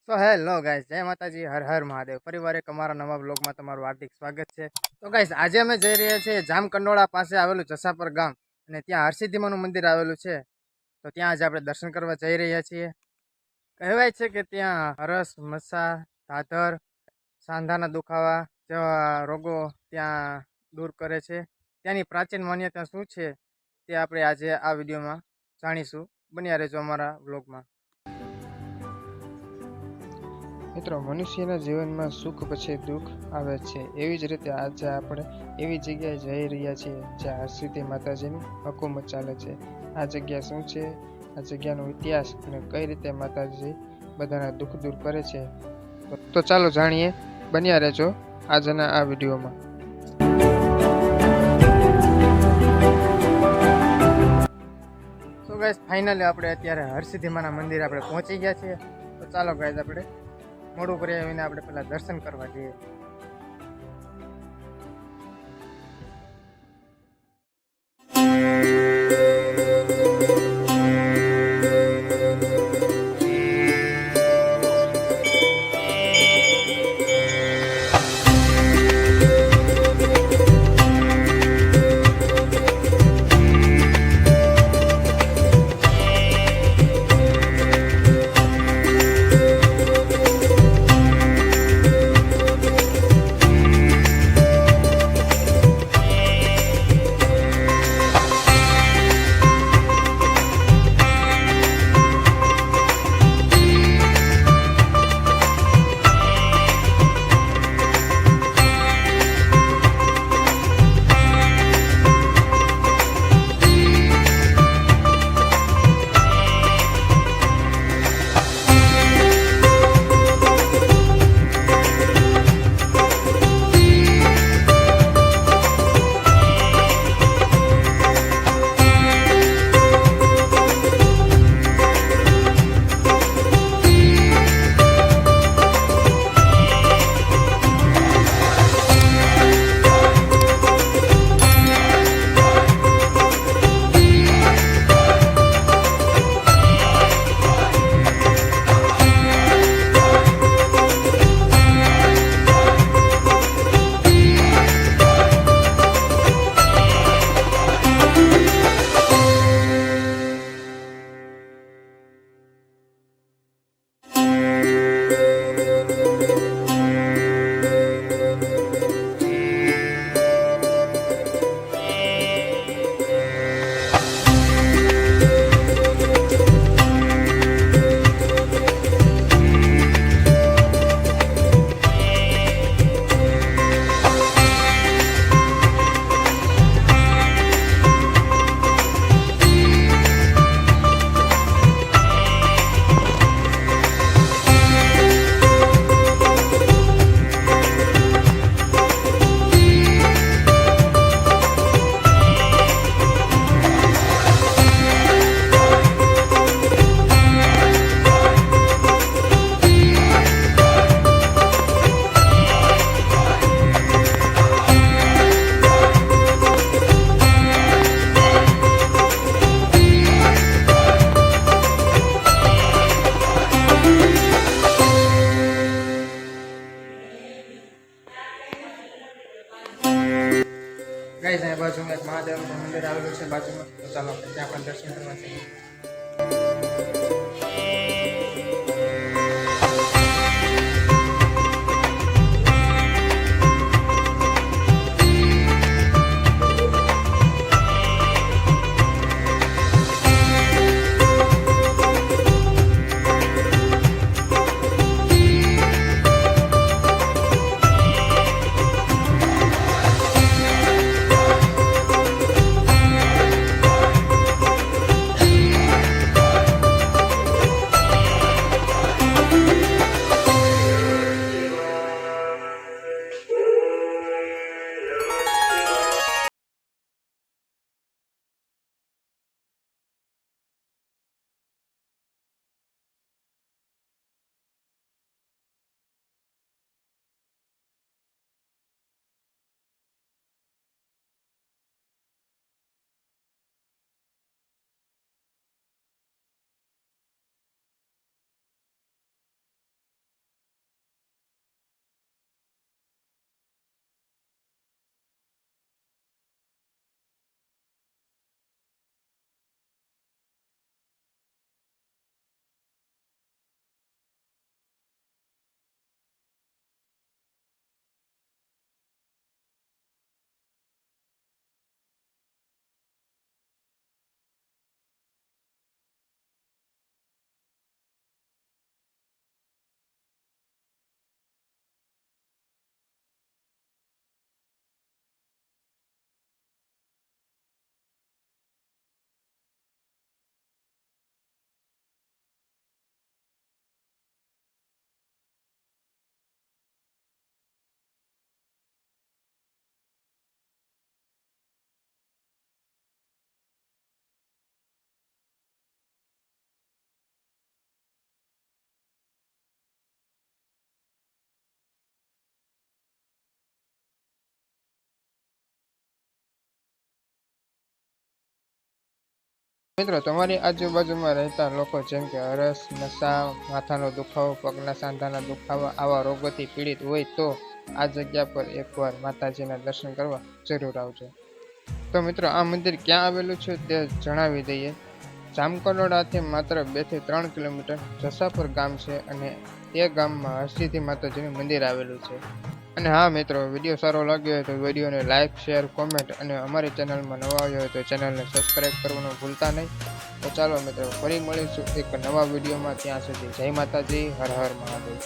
તો hello guys, જય માતાજી, હર હર મહાદેવ। ફરીવાર એક અમારા નવા બ્લોગમાં તમારું હાર્દિક સ્વાગત છે। તો ગાઈસ, આજે અમે જઈ રહ્યા છીએ જામકંડોળા પાસે આવેલું જસાપર ગામ, અને ત્યાં હરસિદ્ધિમાનું મંદિર આવેલું છે। તો ત્યાં આજે આપણે દર્શન કરવા જઈ રહ્યા છીએ। કહેવાય છે કે ત્યાં હરસ, મસા, ધાધર, સાંધાના દુખાવા જેવા રોગો ત્યાં દૂર કરે છે। ત્યાંની પ્રાચીન માન્યતા શું છે તે આપણે આજે આ વિડીયોમાં જાણીશું। બન્યા રહેજો અમારા વ્લોગમાં। મિત્રો, મનુષ્યના જીવનમાં સુખ પછી દુઃખ આવે છે, એવી જ રીતે આજે આપણે એવી જગ્યાએ જઈ રહ્યા છીએ જ્યાં હરસિદ્ધિ માતાજીની હુકુમત ચાલે છે। આ જગ્યા શું છે, આ જગ્યાનો ઇતિહાસ અને કઈ રીતે માતાજી બધાના દુઃખ દૂર કરે છે, તો ચાલો જાણીએ। બન્યા રહેજો આજના આ વિડીયોમાં। તો ગાઈસ, ફાઇનલી આપણે અત્યારે હરસિદ્ધિમાના મંદિર આપણે પહોંચી ગયા છીએ। તો ચાલો ગાઈસ, આપણે મોડું કરી આવીને આપણે પહેલા દર્શન કરવા જઈએ। ગાઈસ, અહીંયા બાજુમાં એક મહાદેવનું મંદિર આવેલું છે બાજુમાં। તો ચાલો આપણે ત્યાં પણ દર્શન કરવા જઈએ। મિત્રો તમારી આજુબાજુમાં રહેતા લોકો જેમ કે હરસ, નશા, માથાનો દુખાવો, પગના સાંધાના દુખાવા આવા રોગોથી પીડિત હોય તો આ જગ્યા પર એકવાર માતાજીના દર્શન કરવા જરૂર આવજો. તો મિત્રો આ મંદિર ક્યાં આવેલું છે તે જણાવી દઈએ. જામકંડોળાથી માત્ર 2 થી 3 કિલોમીટર જસાપર ગામ છે અને એ ગામમાં હરસિદ્ધિ માતાજીનું મંદિર આવેલું છે. અને હા મિત્રો, વિડીયો સારો લાગ્યો હોય તો વિડીયોને લાઇક, શેર, કોમેન્ટ અને અમારી ચેનલમાં નવા આવ્યો હોય તો ચેનલને સબસ્ક્રાઈબ કરવાનું ભૂલતા નહીં. તો ચાલો મિત્રો, ફરી મળીશું એક નવા વિડીયોમાં. ત્યાં સુધી જય માતાજી, હર હર મહાદેવ.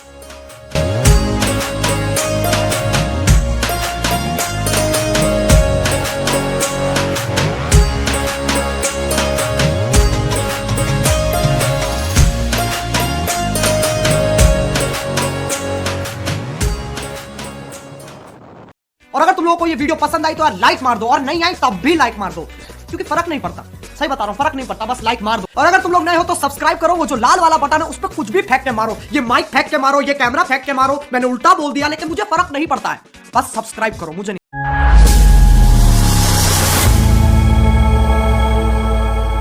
और अगर तुम लोगों को ये वीडियो पसंद आई तो यार लाइक मार दो, और नहीं आई तब भी लाइक मार दो, क्योंकि फर्क नहीं पड़ता. सही बता रहा हूँ, फर्क नहीं पड़ता, बस लाइक मार दो. और अगर तुम लोग नए हो तो सब्सक्राइब करो. वो जो लाल वाला बटन है उस पर कुछ भी फेंक के मारो, ये माइक फेंक के मारो, ये कैमरा फेंक के मारो. मैंने उल्टा बोल दिया लेकिन मुझे फर्क नहीं पड़ता है. बस सब्सक्राइब करो, मुझे नहीं